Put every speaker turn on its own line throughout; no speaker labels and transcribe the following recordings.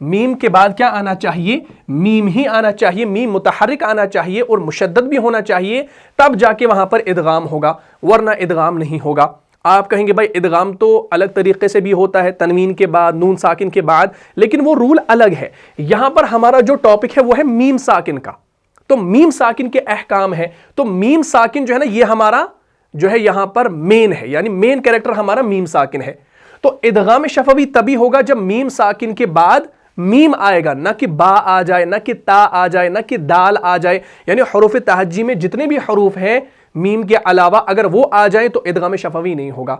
میم کے بعد کیا آنا چاہیے؟ میم ہی آنا چاہیے، میم متحرک آنا چاہیے اور مشدد بھی ہونا چاہیے، تب جا کے وہاں پر ادغام ہوگا، ورنہ ادغام نہیں ہوگا۔ آپ کہیں گے بھائی ادغام تو الگ طریقے سے بھی ہوتا ہے، تنوین کے بعد، نون ساکن کے بعد، لیکن وہ رول الگ ہے۔ یہاں پر ہمارا جو ٹاپک ہے وہ ہے میم ساکن کا، تو میم ساکن کے احکام ہے، تو میم ساکن جو ہے نا یہ ہمارا جو ہے یہاں پر مین ہے، یعنی مین کریکٹر ہمارا میم ساکن ہے۔ تو ادغام شفوی تبھی ہوگا جب میم ساکن کے بعد میم آئے گا، نہ کہ با آ جائے، نہ کہ تا آ جائے، نہ کہ دال آ جائے، یعنی حروف تہجی میں جتنے بھی حروف ہیں میم کے علاوہ اگر وہ آ جائیں تو ادغام شفوی نہیں ہوگا،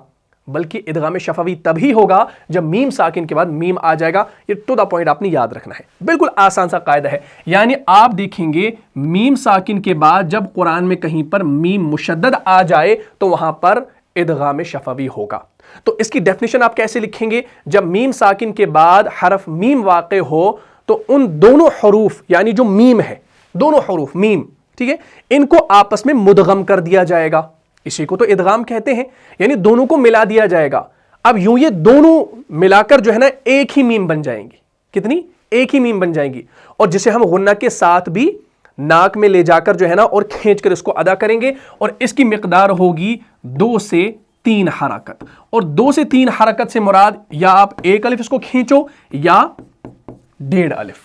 بلکہ ادغام شفوی تبھی ہوگا جب میم ساکن کے بعد میم آ جائے گا۔ یہ ٹو دا پوائنٹ آپ نے یاد رکھنا ہے، بالکل آسان سا قاعدہ ہے۔ یعنی آپ دیکھیں گے میم ساکن کے بعد جب قرآن میں کہیں پر میم مشدد آ جائے تو وہاں پر ادغام شفوی ہوگا۔ تو اس کی ڈیفینیشن آپ کیسے لکھیں گے؟ جب میم ساکن کے بعد حرف میم واقع ہو تو ان دونوں حروف یعنی جو میم ہے، دونوں حروف میم، ٹھیک ہے، ان کو آپس میں مدغم کر دیا جائے گا، اسی کو تو ادغام کہتے ہیں، یعنی دونوں کو ملا دیا جائے گا۔ اب یوں یہ دونوں ملا کر جو ہے نا ایک ہی میم بن جائیں گی، کتنی؟ ایک ہی میم بن جائیں گی، اور جسے ہم غنہ کے ساتھ بھی ناک میں لے جا کر جو ہے نا اور کھینچ کر اس کو ادا کریں گے، اور اس کی مقدار ہوگی 2 سے 3 حرکت، اور 2 سے 3 حرکت سے مراد یا آپ 1 الف اس کو کھینچو یا 1.5 الف،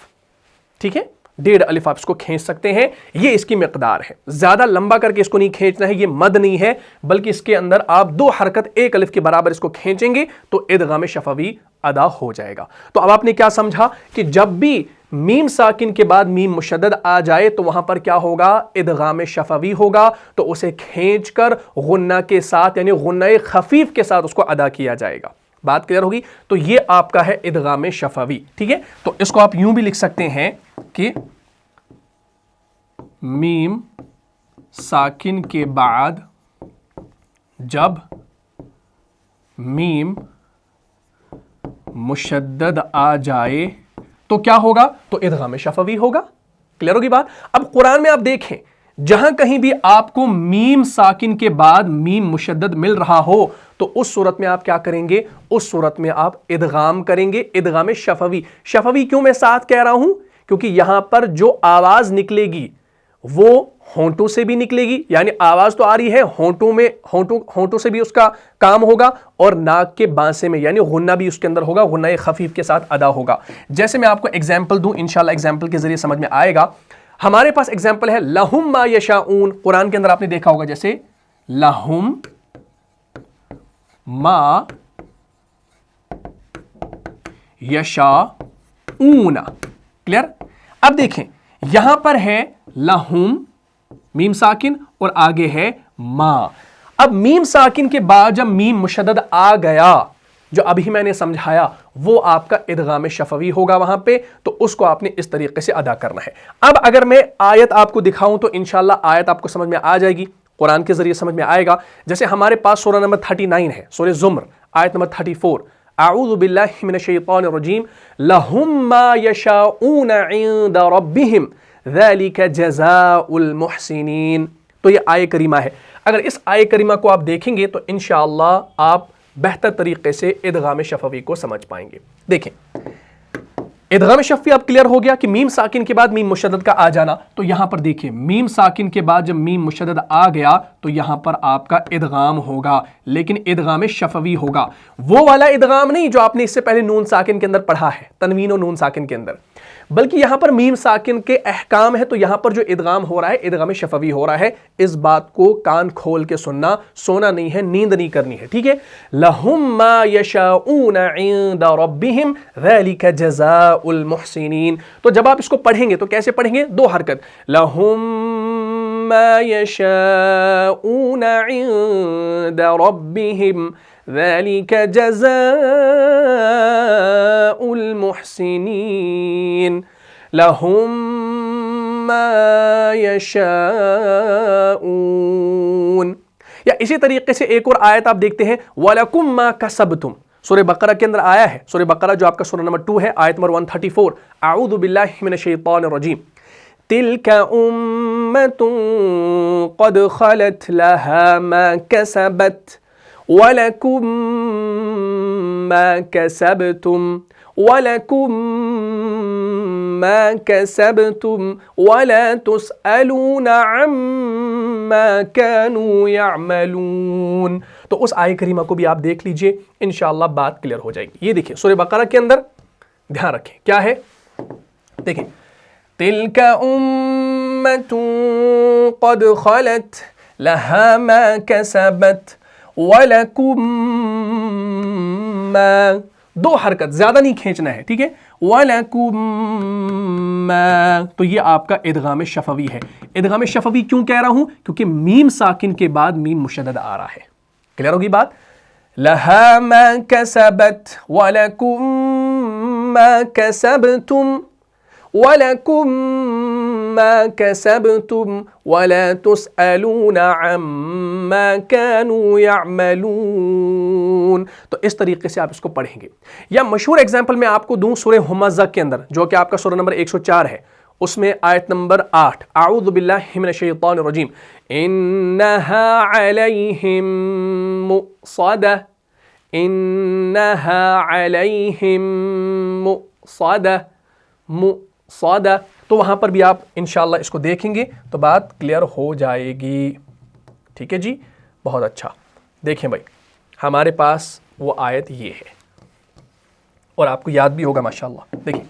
ٹھیک ہے، 1.5 الف آپ اس کو کھینچ سکتے ہیں، یہ اس کی مقدار ہے۔ زیادہ لمبا کر کے اس کو نہیں کھینچنا ہے، یہ مد نہیں ہے، بلکہ اس کے اندر آپ 2 حرکت 1 الف کے برابر اس کو کھینچیں گے تو ادغام شفوی ادا ہو جائے گا۔ تو اب آپ نے کیا سمجھا کہ جب بھی میم ساکن کے بعد میم مشدد آ جائے تو وہاں پر کیا ہوگا؟ ادغام شفوی ہوگا، تو اسے کھینچ کر غنہ کے ساتھ یعنی غنہ خفیف کے ساتھ اس کو ادا کیا جائے گا۔ بات کلیئر ہوگی؟ تو یہ آپ کا ہے ادغام شفوی، ٹھیک ہے۔ تو اس کو آپ یوں بھی لکھ سکتے ہیں کہ میم ساکن کے بعد جب میم مشدد آ جائے تو کیا ہوگا؟ تو ادغام شفوی ہوگا۔ کلیئر ہوگی بات؟ اب قرآن میں آپ دیکھیں جہاں کہیں بھی آپ کو میم ساکن کے بعد میم مشدد مل رہا ہو تو اس صورت میں آپ کیا کریں گے؟ اس صورت میں آپ ادغام کریں گے، ادغام شفوی۔ شفوی کیوں میں ساتھ کہہ رہا ہوں؟ کیونکہ یہاں پر جو آواز نکلے گی وہ ہونٹوں سے بھی نکلے گی، یعنی آواز تو آ رہی ہے ہونٹوں میں، ہونٹوں سے بھی اس کا کام ہوگا، اور ناک کے بانسے میں یعنی غنہ بھی اس کے اندر ہوگا، غنہ خفیف کے ساتھ ادا ہوگا۔ جیسے میں آپ کو ایگزامپل دوں، انشاءاللہ ایگزامپل کے ذریعے سمجھ میں آئے گا۔ ہمارے پاس ایگزامپل ہے لہم ما یشاؤن، قرآن کے اندر آپ نے دیکھا ہوگا جیسے لہم ما یشاؤن، کلیئر؟ اب دیکھیں یہاں پر ہے لہم میم ساکن اور آگے ہے ما۔ اب میم ساکن کے بعد جب میم مشدد آ گیا جو ابھی میں نے سمجھایا وہ آپ کا ادغام شفوی ہوگا وہاں پہ، تو اس کو آپ نے اس طریقے سے ادا کرنا ہے۔ اب اگر میں آیت آپ کو دکھاؤں تو انشاءاللہ آیت آپ کو سمجھ میں آ جائے گی، قرآن کے ذریعے سمجھ میں آئے گا۔ جیسے ہمارے پاس سورہ نمبر 39 ہے، سورہ زمر، آیت نمبر 34، اعوذ باللہ من الشیطان الرجیم لہم ما یشاؤون عند ربہم ذالک جزاء المحسنین۔ تو یہ آیت کریمہ ہے، اگر اس آیت کریمہ کو آپ دیکھیں گے تو انشاءاللہ آپ بہتر طریقے سے ادغام شفوی کو سمجھ پائیں گے۔ دیکھیں ادغام شفوی اب کلیئر ہو گیا کہ میم ساکن کے بعد میم مشدد کا آ جانا، تو یہاں پر دیکھیں میم ساکن کے بعد جب میم مشدد آ گیا تو یہاں پر آپ کا ادغام ہوگا، لیکن ادغام شفوی ہوگا، وہ والا ادغام نہیں جو آپ نے اس سے پہلے نون ساکن کے اندر پڑھا ہے، تنوین و نون ساکن کے اندر، بلکہ یہاں پر میم ساکن کے احکام ہے، تو یہاں پر جو ادغام ہو رہا ہے ادغام شفوی ہو رہا ہے۔ اس بات کو کان کھول کے سننا، سونا نہیں ہے، نیند نہیں کرنی ہے، ٹھیک ہے۔ لہم ما یشاؤون عند ربہم ذالک جزاء المحسنین۔ تو جب آپ اس کو پڑھیں گے تو کیسے پڑھیں گے؟ 2 حرکت، لہم ما یشاؤون عند ربہم ذالک جزاء المحسنین، لہم ما یشاؤون۔ یا اسی طریقے سے ایک اور آیت آپ دیکھتے ہیں وَلَكُمْ مَا كَسَبْتُمْ، سورہ بقرہ کے اندر آیا ہے، سورہ بقرہ جو آپ کا سورہ نمبر 2 ہے، آیت نمبر 134، اعوذ باللہ من الشیطان الرجیم تِلْكَ أُمَّةٌ قَدْ خَلَتْ لَهَا مَا كَسَبَتْ وَلَكُمْ مَا كَسَبْتُمْ وَلَكُمْ مَا كَسَبْتُمْ وَلَا تُسْأَلُونَ عَمَّا كَانُوا يَعْمَلُونَ. تو اس آیت کریمہ کو بھی آپ دیکھ لیجئے، انشاءاللہ بات کلیئر ہو جائے گی. یہ دیکھیں سورہ بقرہ کے اندر دھیان رکھیں کیا ہے، دیکھیں تِلْكَ أُمَّةٌ قَدْ خَلَتْ لَهَا مَا كَسَبَتْ وَلَكُمْ مَا، دو حرکت زیادہ نہیں کھینچنا ہے، ٹھیک ہے، وَلَكُمْ مَا. تو یہ آپ کا ادغام شفوی ہے. ادغام شفوی کیوں کہہ رہا ہوں؟ کیونکہ میم ساکن کے بعد میم مشدد آ رہا ہے. کلیئر ہوگی بات؟ لَهَا مَا كَسَبَتْ وَلَكُمْ مَا كَسَبْتُمْ وَلَكُمْ مَا كَسَبْتُمْ وَلَا تُسْأَلُونَ عَمَّا كَانُوا يَعْمَلُونَ. تو اس طریقے سے آپ اس کو پڑھیں گے. یا مشہور ایگزامپل میں آپ کو دوں سورہ ہمزہ کے اندر، جو کہ آپ کا سورہ نمبر 104 ہے، اس میں آیت نمبر 8، اعوذ باللہ من الشیطان الرجیم، انہا علیہم مؤصدہ، انہا علیہم مؤصدہ، مؤصدہ. تو وہاں پر بھی آپ انشاءاللہ اس کو دیکھیں گے تو بات کلیئر ہو جائے گی. ٹھیک ہے جی، بہت اچھا. دیکھیں بھائی ہمارے پاس وہ آیت یہ ہے اور آپ کو یاد بھی ہوگا ماشاءاللہ. دیکھیں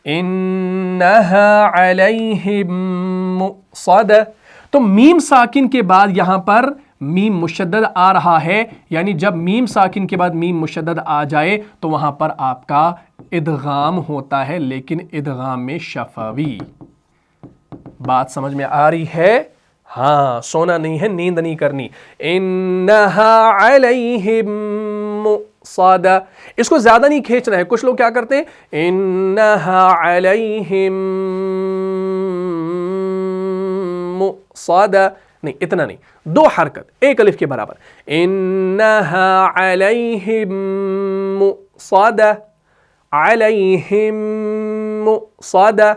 انہا علیہم مؤصدہ، تو میم ساکن کے بعد یہاں پر میم مشدد آ رہا ہے، یعنی جب میم ساکن کے بعد میم مشدد آ جائے تو وہاں پر آپ کا ادغام ہوتا ہے، لیکن ادغام میں شفوی. بات سمجھ میں آ رہی ہے؟ ہاں، سونا نہیں ہے، نیند نہیں کرنی. انہا علیہم مؤصدہ، اس کو زیادہ نہیں کھینچنا ہے. کچھ لوگ کیا کرتے ہیں، انہا علیہم مؤصدہ، نہیں اتنا نہیں، دو حرکت ایک الف کے برابر. انہا علیہم مؤصدہ، علیہم مؤصدہ،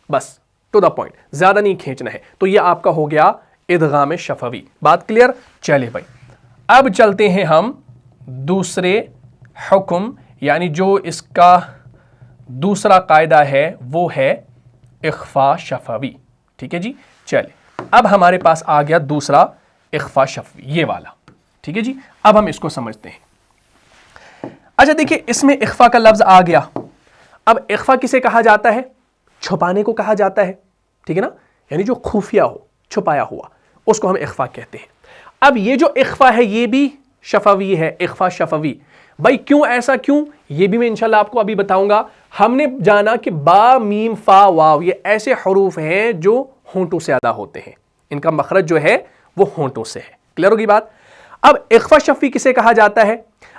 بس ٹو دا پوائنٹ، زیادہ نہیں کھینچنا ہے. تو یہ آپ کا ہو گیا ادغام شفوی. بات کلیئر؟ چلے بھائی اب چلتے ہیں ہم دوسرے حکم، یعنی جو اس کا دوسرا قاعدہ ہے وہ ہے اخفاء شفوی. ٹھیک ہے جی، چلے اب ہمارے پاس آ گیا دوسرا اخفاء شفوی، یہ والا. ٹھیک ہے جی، اب ہم اس کو سمجھتے ہیں. اچھا دیکھیں اس میں اخفاء کا لفظ آ گیا. اب اخفاء کسے کہا جاتا ہے؟ چھپانے کو کہا جاتا ہے. ٹھیک ہے نا، یعنی جو خفیہ ہو، چھپایا ہوا، اس کو ہم اخفاء کہتے ہیں. اب یہ جو اخفاء ہے یہ بھی شفوی ہے، اخفاء شفوی. بھائی کیوں ایسا کیوں؟ یہ بھی میں انشاءاللہ آپ کو ابھی بتاؤں گا. ہم نے جانا کہ با میم فا واو یہ ایسے حروف ہیں جو ہونٹوں سے ادا ہوتے ہیں، ان کا مخرج جو ہے وہ ہونٹوں سے ہے. کلیئر ہوگی بات؟ اب اخفاء شفوی کسے کہا جاتا ہے؟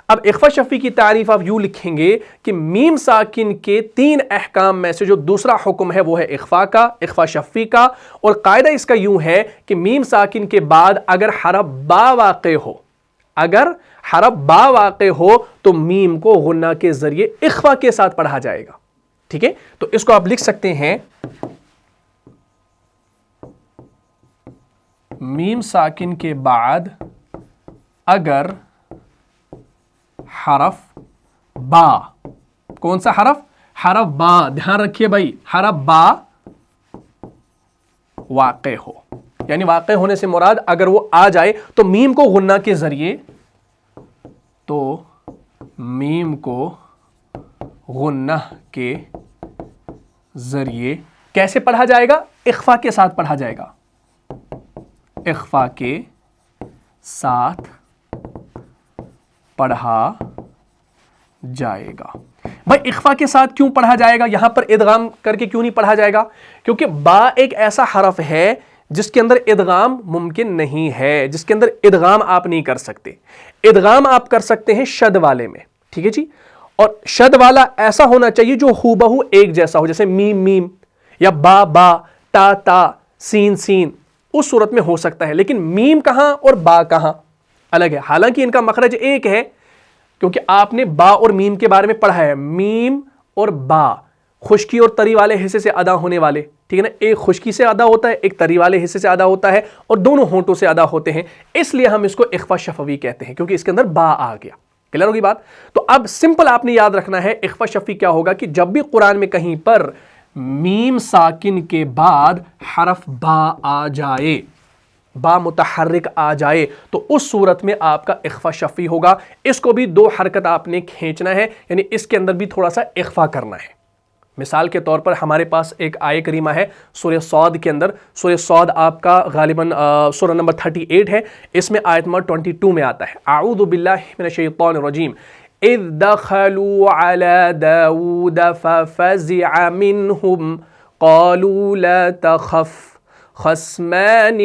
اب اخفاء شفوی کی تعریف آپ یوں لکھیں گے کہ میم ساکن کے 3 احکام میں سے جو دوسرا حکم ہے وہ ہے اخفاء کا، اخفاء شفوی کا. اور قاعدہ اس کا یوں ہے کہ میم ساکن کے بعد اگر حرف با واقع ہو، اگر حرف با واقع ہو تو میم کو غنہ کے ذریعے اخفاء کے ساتھ پڑھا جائے گا. ٹھیک ہے، تو اس کو آپ لکھ سکتے ہیں میم ساکن کے بعد اگر حرف با، کون سا حرف؟ حرف با، دھیان رکھیے بھائی، حرف با واقع ہو، یعنی واقع ہونے سے مراد اگر وہ آ جائے تو میم کو غنہ کے ذریعے، تو میم کو غنہ کے ذریعے کیسے پڑھا جائے گا؟ اخفاء کے ساتھ پڑھا جائے گا، اخفاء کے ساتھ پڑھا جائے گا. بھائی اخفاء کے ساتھ کیوں پڑھا جائے گا؟ یہاں پر ادغام کر کے کیوں نہیں پڑھا جائے گا؟ کیونکہ با ایک ایسا حرف ہے جس کے اندر ادغام ممکن نہیں ہے، جس کے اندر ادغام آپ نہیں کر سکتے. ادغام آپ کر سکتے ہیں شد والے میں. ٹھیک ہے جی، اور شد والا ایسا ہونا چاہیے جو ہو بہو ایک جیسا ہو، جیسے میم میم یا با با، تا تا، سین سین، اس صورت میں ہو سکتا ہے. لیکن میم کہاں اور با کہاں الگ ہے. حالانکہ ان کا مخرج ایک ہے، کیونکہ آپ نے با اور میم کے بارے میں پڑھا ہے. میم اور با خشکی اور تری والے حصے سے ادا ہونے والے. ٹھیک ہے نا, ایک خشکی سے ادا ہوتا ہے, ایک تری والے حصے سے ادا ہوتا ہے, اور دونوں ہونٹوں سے ادا ہوتے ہیں, اس لیے ہم اس کو اخفا شفوی کہتے ہیں کیونکہ اس کے اندر با آ گیا. کلیئر ہوگی بات؟ تو اب سمپل آپ نے یاد رکھنا ہے اخفا شفوی کیا ہوگا کہ جب بھی قرآن میں کہیں پر میم ساکن کے بعد حرف با آ جائے, با متحرک آ جائے, تو اس صورت میں آپ کا اخفا شفوی ہوگا. اس کو بھی 2 حرکت آپ نے کھینچنا ہے, یعنی اس کے اندر بھی تھوڑا سا اخفا کرنا ہے. مثال کے طور پر ہمارے پاس ایک آیہ کریمہ ہے سورہ صاد کے اندر. سورہ صاد آپ کا غالباً سورہ نمبر 38 ہے, اس میں آیت نمبر 22 میں آتا ہے اعوذ باللہ من الشیطان الرجیم اذ دخلوا على داود ففزع منهم قالوا لا تخف خصمان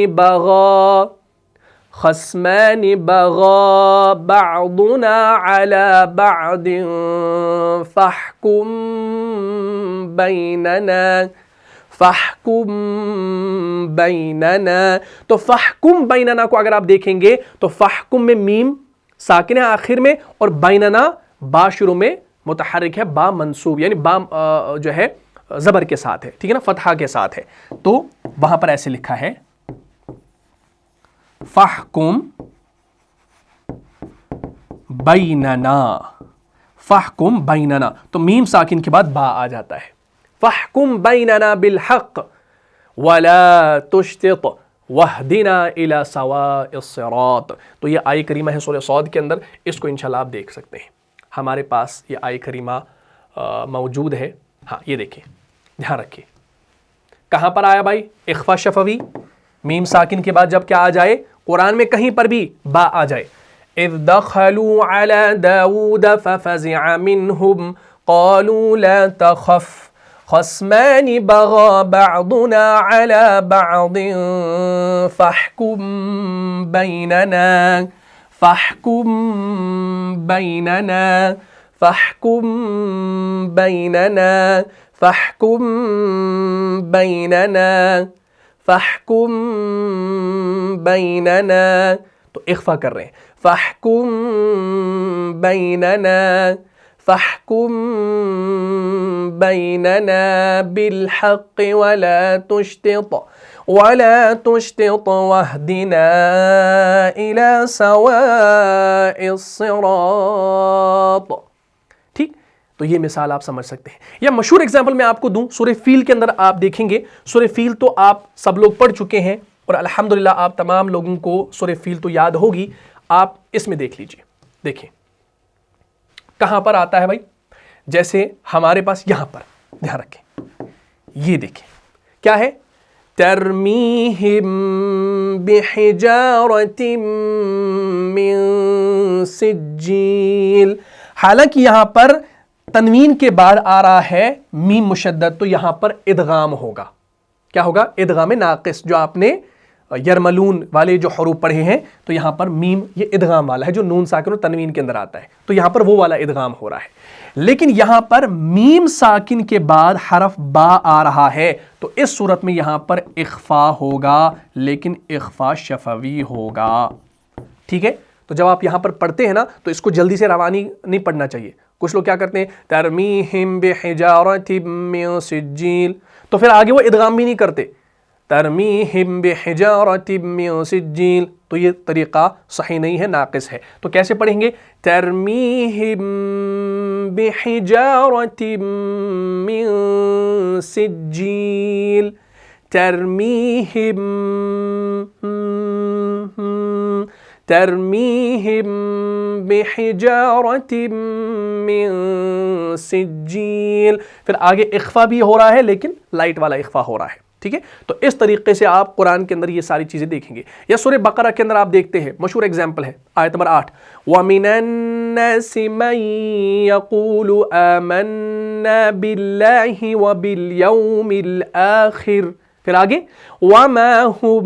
بغى بعضنا على بعض فاحكم بیننا. تو فاحکم بیننا کو اگر آپ دیکھیں گے تو فاحکم میں میم ساکن ہے آخر میں, اور بیننا با شروع میں متحرک ہے, با منصوب یعنی با جو ہے زبر کے ساتھ ہے, ٹھیک ہے نا, فتحہ کے ساتھ ہے. تو وہاں پر ایسے لکھا ہے فاحکم بیننا, فاحکم بیننا, تو میم ساکن کے بعد با آ جاتا ہے. فاحکم بیننا بالحق ولا تشطط واہدنا الی سواء الصراط. تو یہ آیہ کریمہ ہے سورہ صاد کے اندر, اس کو انشاءاللہ آپ دیکھ سکتے ہیں. ہمارے پاس یہ آیہ کریمہ موجود ہے. ہاں یہ دیکھیں, دھیان رکھیے کہاں پر آیا بھائی اخفا شفوی, میم ساکن کے بعد جب کیا آ جائے, قرآن میں کہیں پر بھی با آ جائے. اذ دخلوا على داود ففزع منهم قالوا لا تخف خصمان بغى بعضنا على بعض فاحكم بيننا فاحكم بيننا فاحكم بيننا فاحكم بيننا فاحكم بيننا. تو اخفا کر رہے ہیں فاحكم بيننا فاحكم بيننا بالحق ولا تشطط واهدنا إلى سواء الصراط. ٹھیک, تو یہ مثال آپ سمجھ سکتے ہیں. یا مشہور ایگزامپل میں آپ کو دوں, سورہ فیل کے اندر آپ دیکھیں گے, سورہ فیل تو آپ سب لوگ پڑھ چکے ہیں اور الحمدللہ آپ تمام لوگوں کو سورہ فیل تو یاد ہوگی. آپ اس میں دیکھ لیجئے, دیکھیں کہاں پر آتا ہے بھائی, جیسے ہمارے پاس یہاں پر, دھیان رکھیں, یہ دیکھیں کیا ہے, ترمیہم بحجارۃ من سجیل. حالانکہ یہاں پر تنوین کے بعد آ رہا ہے میم مشدد, تو یہاں پر ادغام ہوگا. کیا ہوگا, ادغام ناقص. جو آپ نے یرملون والے جو حروف پڑھے ہیں, تو یہاں پر میم یہ ادغام والا ہے جو نون ساکن و تنوین کے اندر آتا ہے, تو یہاں پر وہ والا ادغام ہو رہا ہے. لیکن یہاں پر میم ساکن کے بعد حرف با آ رہا ہے, تو اس صورت میں یہاں پر اخفا ہوگا, لیکن اخفا شفوی ہوگا. ٹھیک ہے, تو جب آپ یہاں پر پڑھتے ہیں نا تو اس کو جلدی سے روانی نہیں پڑھنا چاہیے. کچھ لوگ کیا کرتے ہیں ترمیہم بحجارۃ من سجیل, تو پھر آگے وہ ادغام بھی نہیں کرتے, ترمیہم بحجارۃ من سجیل, تو یہ طریقہ صحیح نہیں ہے, ناقص ہے. تو کیسے پڑھیں گے, ترمیہم بحجارۃ من سجیل, ترمیہم بحجارۃ من سجیل. پھر آگے اخفا بھی ہو رہا ہے لیکن لائٹ والا اخفا ہو رہا ہے. ٹھیک ہے, تو اس طریقے سے آپ قرآن کے اندر یہ ساری چیزیں دیکھیں گے. یا سورہ بقرہ کے اندر آپ دیکھتے ہیں, مشہور ایگزامپل ہے آیت نمبر 8, وَمِنَ النَّاسِ مَن يَقُولُ آمَنَّا بِاللَّهِ وَبِالْيَوْمِ الْآخِرِ. پھر آگے وَمَا هُمْ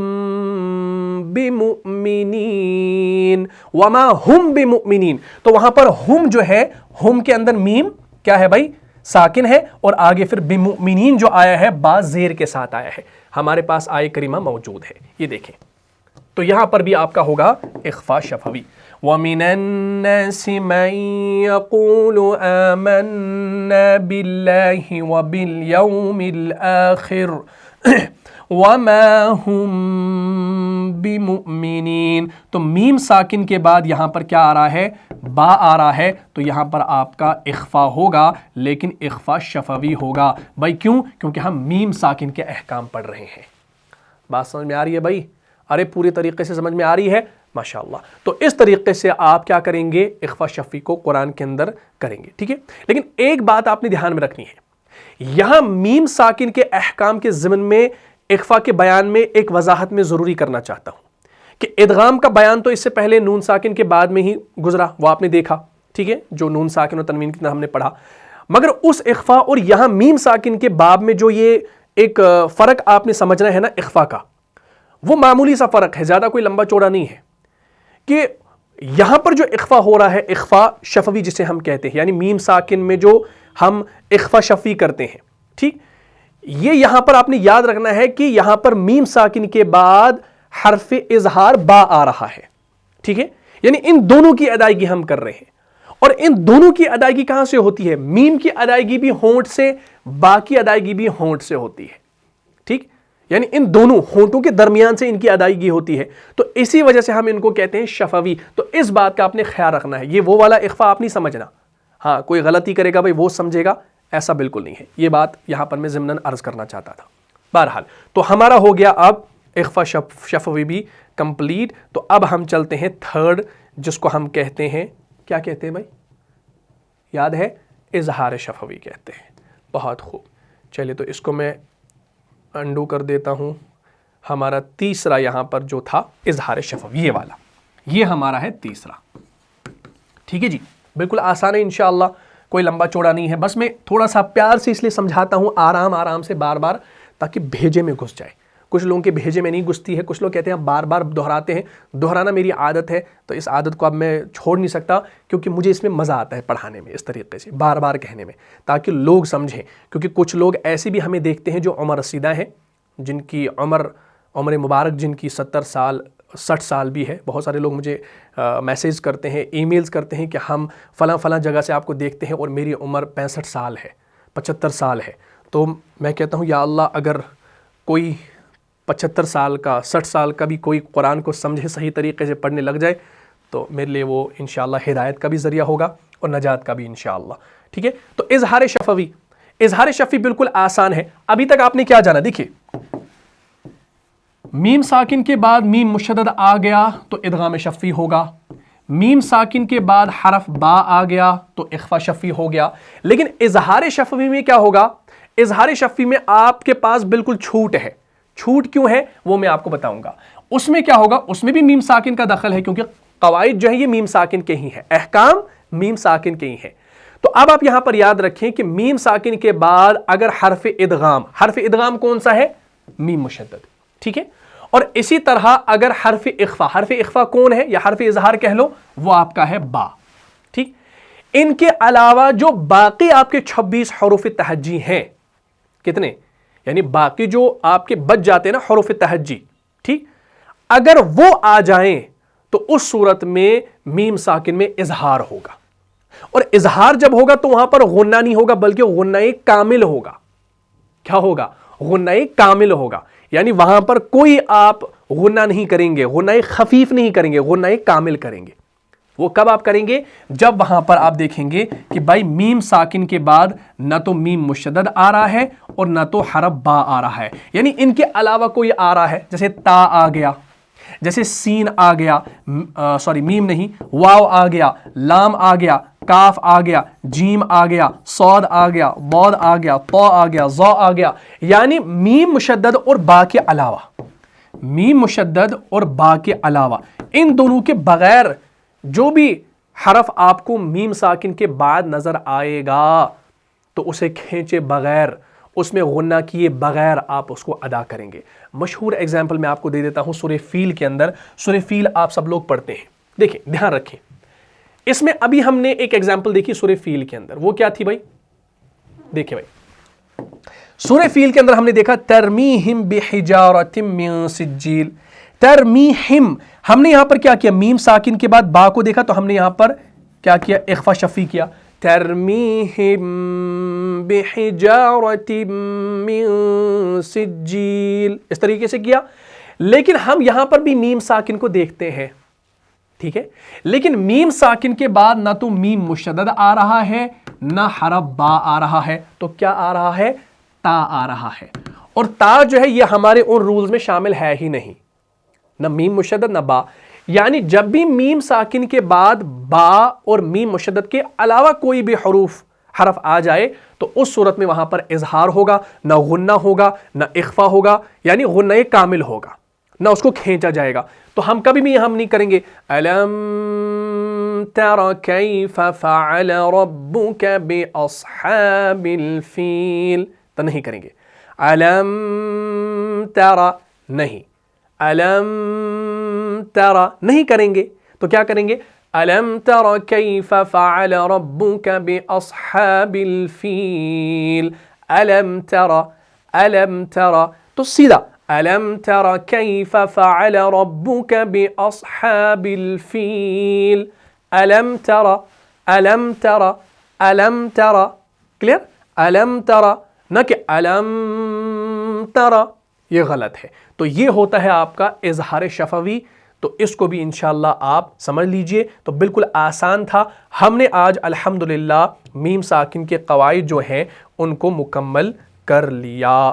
بِمُؤْمِنِينَ, وَمَا هُمْ بِمُؤْمِنِينَ. تو وہاں پر ہم جو ہے, ہم کے اندر میم کیا ہے بھائی, ساکن ہے, اور آگے پھر بمؤمنین جو آیا ہے با زیر کے ساتھ آیا ہے. ہمارے پاس آیہ کریمہ موجود ہے, یہ دیکھیں. تو یہاں پر بھی آپ کا ہوگا اخفا شفوی. وَمِنَ النَّاسِ مَن يَقُولُ آمَنَّا بِاللَّهِ وَبِالْيَوْمِ الْآخِرِ وَمَا هُمْ بِمُؤْمِنِينَ، تو میم ساکن کے بعد یہاں پر کیا آ رہا ہے؟ با آ رہا ہے، تو یہاں پر آپ کا اخفا ہوگا، لیکن اخفا شفوی ہوگا۔ بھائی کیوں؟ کیونکہ ہم میم ساکن کے احکام پڑھ رہے ہیں۔ بات سمجھ میں آ رہی ہے بھائی؟ ارے پورے طریقے سے سمجھ میں آ رہی ہے؟ ماشاءاللہ۔ تو اس طریقے سے آپ کیا کریں گے؟ اخفا شفوی کو قرآن کے اندر کریں گے، ٹھیک ہے؟ لیکن ایک بات آپ نے دھیان میں رکھنی ہے، یہاں میم ساکن کے احکام کے ضمن میں اخفا کے بیان میں ایک وضاحت میں ضروری کرنا چاہتا ہوں کہ ادغام کا بیان تو اس سے پہلے نون ساکن کے بعد میں ہی گزرا، وہ آپ نے دیکھا، ٹھیک ہے، جو نون ساکن اور تنوین کی طرح ہم نے پڑھا، مگر اس اخفا اور یہاں میم ساکن کے باب میں جو یہ ایک فرق آپ نے سمجھنا ہے نا اخفا کا، وہ معمولی سا فرق ہے، زیادہ کوئی لمبا چوڑا نہیں ہے، کہ یہاں پر جو اخفا ہو رہا ہے اخفا شفوی جسے ہم کہتے ہیں، یعنی میم ساکن میں جو ہم اخفا شفوی کرتے ہیں، ٹھیک، یہ یہاں پر آپ نے یاد رکھنا ہے کہ یہاں پر میم ساکن کے بعد حرف اظہار با آ رہا ہے، ٹھیک ہے، یعنی ان دونوں کی ادائیگی ہم کر رہے ہیں، اور ان دونوں کی ادائیگی کہاں سے ہوتی ہے؟ میم کی ادائیگی بھی ہونٹ سے، با کی ادائیگی بھی ہونٹ سے ہوتی ہے، ٹھیک، یعنی ان دونوں ہونٹوں کے درمیان سے ان کی ادائیگی ہوتی ہے، تو اسی وجہ سے ہم ان کو کہتے ہیں شفوی۔ تو اس بات کا آپ نے خیال رکھنا ہے، یہ وہ والا اخفا آپ نہیں سمجھنا، ہاں کوئی غلطی کرے گا بھائی وہ سمجھے گا، ایسا بالکل نہیں ہے، یہ بات یہاں پر میں ضمناً عرض کرنا چاہتا تھا۔ بہرحال تو ہمارا ہو گیا اب اخفا شفوی بھی کمپلیٹ، تو اب ہم چلتے ہیں تھرڈ، جس کو ہم کہتے ہیں، کیا کہتے ہیں بھائی؟ یاد ہے؟ اظہار شفوی کہتے ہیں۔ بہت خوب، چلیے تو اس کو میں انڈو کر دیتا ہوں۔ ہمارا تیسرا یہاں پر جو تھا اظہار شفوی، یہ والا، یہ ہمارا ہے تیسرا، ٹھیک ہے جی، بالکل آسان ہے انشاءاللہ، کوئی لمبا چوڑا نہیں ہے، بس میں تھوڑا سا پیار سے اس لیے سمجھاتا ہوں، آرام آرام سے بار بار، تاکہ بھیجے میں گھس جائے۔ کچھ لوگوں کے بھیجے میں نہیں گھستی ہے، کچھ لوگ کہتے ہیں بار بار دہراتے ہیں، دہرانا میری عادت ہے، تو اس عادت کو اب میں چھوڑ نہیں سکتا، کیونکہ مجھے اس میں مزہ آتا ہے پڑھانے میں، اس طریقے سے بار بار کہنے میں، تاکہ لوگ سمجھیں، کیونکہ کچھ لوگ ایسے بھی ہمیں دیکھتے ہیں جو عمر رسیدہ ہیں، جن کی عمر مبارک جن کی 70 سال 60 سال بھی ہے۔ بہت سارے لوگ مجھے میسیج کرتے ہیں، ای میلز کرتے ہیں کہ ہم فلاں فلاں جگہ سے آپ کو دیکھتے ہیں اور میری عمر 65 سال ہے، 75 سال ہے۔ تو میں کہتا ہوں یا اللہ، اگر کوئی 75 سال کا 60 سال کا بھی کوئی قرآن کو سمجھے، صحیح طریقے سے پڑھنے لگ جائے، تو میرے لیے وہ انشاءاللہ ہدایت کا بھی ذریعہ ہوگا اور نجات کا بھی انشاءاللہ، ٹھیک ہے۔ تو اظہار شفوی بالکل آسان ہے۔ ابھی تک آپ نے کیا جانا؟ دیکھیے، میم ساکن کے بعد میم مشدد آ گیا تو ادغام شفوی ہوگا، میم ساکن کے بعد حرف با آ گیا تو اخفا شفوی ہو گیا۔ لیکن اظہار شفوی میں کیا ہوگا؟ اظہار شفوی میں آپ کے پاس بالکل چھوٹ ہے۔ چھوٹ کیوں ہے وہ میں آپ کو بتاؤں گا۔ اس میں کیا ہوگا؟ اس میں بھی میم ساکن کا دخل ہے، کیونکہ قواعد جو ہیں یہ میم ساکن کے ہی ہیں، احکام میم ساکن کے ہی ہیں۔ تو اب آپ یہاں پر یاد رکھیں کہ میم ساکن کے بعد اگر حرف ادغام کون سا ہے؟ میم مشدد، ٹھیک ہے۔ اور اسی طرح اگر حرف اخفا کون ہے، یا حرف اظہار کہہ لو، وہ آپ کا ہے با، ٹھیک۔ ان کے علاوہ جو باقی آپ کے 26 حروف تہجی ہیں، کتنے؟ یعنی باقی جو آپ کے بچ جاتے ہیں نا حروف تہجی، ٹھیک، اگر وہ آ جائیں تو اس صورت میں میم ساکن میں اظہار ہوگا، اور اظہار جب ہوگا تو وہاں پر غنہ نہیں ہوگا بلکہ غنہ کامل ہوگا۔ کیا ہوگا؟ غنہ کامل ہوگا، یعنی وہاں پر کوئی آپ غنہ نہیں کریں گے، غنہ خفیف نہیں کریں گے، غنہ کامل کریں گے۔ وہ کب آپ کریں گے؟ جب وہاں پر آپ دیکھیں گے کہ بھائی میم ساکن کے بعد نہ تو میم مشدد آ رہا ہے اور نہ تو حرف با آ رہا ہے، یعنی ان کے علاوہ کوئی آ رہا ہے، جیسے تا آ گیا، جیسے سین آ گیا، میم نہیں، واو آ گیا، لام آ گیا، کاف آ گیا، جیم آ گیا، صاد آ گیا، ضاد آ گیا، طا آ گیا، ظا آ گیا، یعنی میم مشدد اور با کے علاوہ، میم مشدد اور با کے علاوہ ان دونوں کے بغیر جو بھی حرف آپ کو میم ساکن کے بعد نظر آئے گا تو اسے کھینچے بغیر، اس میں غنہ کیے بغیر آپ اس کو ادا کریں گے۔ مشہور ایگزامپل میں آپ کو دے دیتا ہوں، سورہ فیل کے اندر، سورہ فیل آپ سب لوگ پڑھتے ہیں، دیکھیں دھیان رکھیں، اس میں ابھی ہم نے ایک ایگزامپل دیکھی سورہ فیل کے اندر، وہ کیا تھی بھائی؟ دیکھیں بھائی، سورہ فیل کے اندر ہم نے دیکھا ترمیہم بحجارۃ من سجیل، ترمیہم، ہم نے یہاں پر کیا کیا؟ میم ساکن کے بعد با کو دیکھا تو ہم نے یہاں پر کیا کیا؟ اخفا شفوی کیا، ترمیہم بحجارۃ من سجیل، اس طریقے سے کیا. لیکن ہم یہاں پر بھی میم ساکن کو دیکھتے ہیں، ٹھیک ہے، لیکن میم ساکن کے بعد نہ تو میم مشدد آ رہا ہے نہ حرف با آ رہا ہے، تو کیا آ رہا ہے؟ تا آ رہا ہے. اور تا جو ہے یہ ہمارے ان رولز میں شامل ہے ہی نہیں، نہ میم مشدد نہ با. یعنی جب بھی میم ساکن کے بعد با اور میم مشدد کے علاوہ کوئی بھی حرف آ جائے تو اس صورت میں وہاں پر اظہار ہوگا، نہ غنہ ہوگا نہ اخفا ہوگا، یعنی غنہ کامل ہوگا، نہ اس کو کھینچا جائے گا. تو ہم کبھی بھی ہم نہیں کریں گے الم تر کیف فعل ربک باصحاب الفیل، تو نہیں کریں گے. الم تر نہیں، الم تر نہیں کریں گے، تو کیا کریں گے؟ الم تر کیف فعل ربک باصحاب الفیل، الم تر، الم تر، تو سیدھا الم تر کیف فعل ربک باصحاب الفیل، الم تر، الم تر، الم تر، کلیئر؟ الم تر، نہ کہ الم تر، یہ غلط ہے. تو یہ ہوتا ہے آپ کا اظہار شفوی. تو اس کو بھی انشاءاللہ آپ سمجھ لیجئے. تو بالکل آسان تھا. ہم نے آج الحمدللہ میم ساکن کے قواعد جو ہیں ان کو مکمل کر لیا.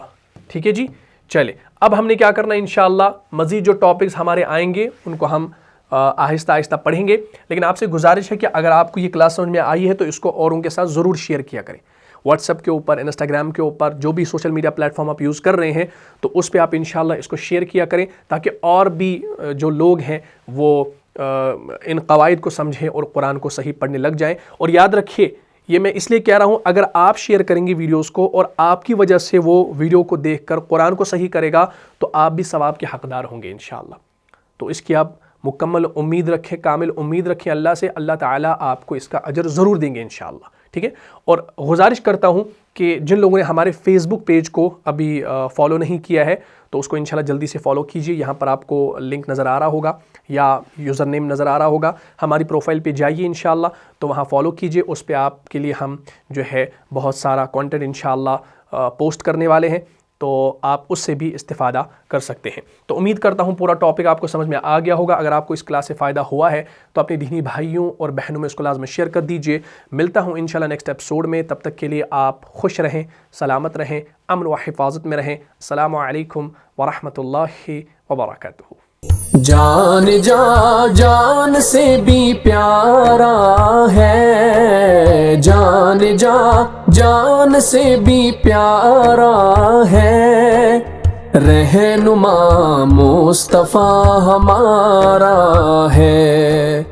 ٹھیک ہے جی، چلے اب ہم نے کیا کرنا ہے، انشاءاللہ مزید جو ٹاپکس ہمارے آئیں گے ان کو ہم آہستہ آہستہ پڑھیں گے. لیکن آپ سے گزارش ہے کہ اگر آپ کو یہ کلاس سمجھ میں آئی ہے تو اس کو اوروں کے ساتھ ضرور شیئر کیا کریں. واٹس ایپ کے اوپر، انسٹاگرام کے اوپر، جو بھی سوشل میڈیا پلیٹ فارم آپ یوز کر رہے ہیں تو اس پہ آپ انشاءاللہ اس کو شیئر کیا کریں تاکہ اور بھی جو لوگ ہیں وہ ان قواعد کو سمجھیں اور قرآن کو صحیح پڑھنے لگ جائیں. اور یاد رکھیے، یہ میں اس لیے کہہ رہا ہوں، اگر آپ شیئر کریں گے ویڈیوز کو اور آپ کی وجہ سے وہ ویڈیو کو دیکھ کر قرآن کو صحیح کرے گا تو آپ بھی ثواب کے حقدار ہوں گے انشاءاللہ. تو اس کی آپ مکمل امید رکھیں، کامل امید رکھیں اللہ سے. اللہ تعالیٰ آپ کو اس کا اجر ضرور دیں گے انشاءاللہ. ٹھیک ہے، اور گزارش کرتا ہوں کہ جن لوگوں نے ہمارے فیس بک پیج کو ابھی فالو نہیں کیا ہے تو اس کو انشاءاللہ جلدی سے فالو کیجئے. یہاں پر آپ کو لنک نظر آ رہا ہوگا یا یوزر نیم نظر آ رہا ہوگا. ہماری پروفائل پہ جائیے انشاءاللہ، تو وہاں فالو کیجئے. اس پہ آپ کے لیے ہم جو ہے بہت سارا کانٹینٹ انشاءاللہ پوسٹ کرنے والے ہیں، تو آپ اس سے بھی استفادہ کر سکتے ہیں. تو امید کرتا ہوں پورا ٹاپک آپ کو سمجھ میں آ گیا ہوگا. اگر آپ کو اس کلاس سے فائدہ ہوا ہے تو اپنے دینی بھائیوں اور بہنوں میں اس کو لازم شیئر کر دیجئے. ملتا ہوں انشاءاللہ نیکسٹ ایپیسوڈ میں. تب تک کے لیے آپ خوش رہیں، سلامت رہیں، امن و حفاظت میں رہیں. السلام علیکم ورحمۃ اللہ وبرکاتہ.
جان جان سے بھی پیارا ہے، جان جان سے بھی پیارا ہے، رہنما مصطفیٰ ہمارا ہے.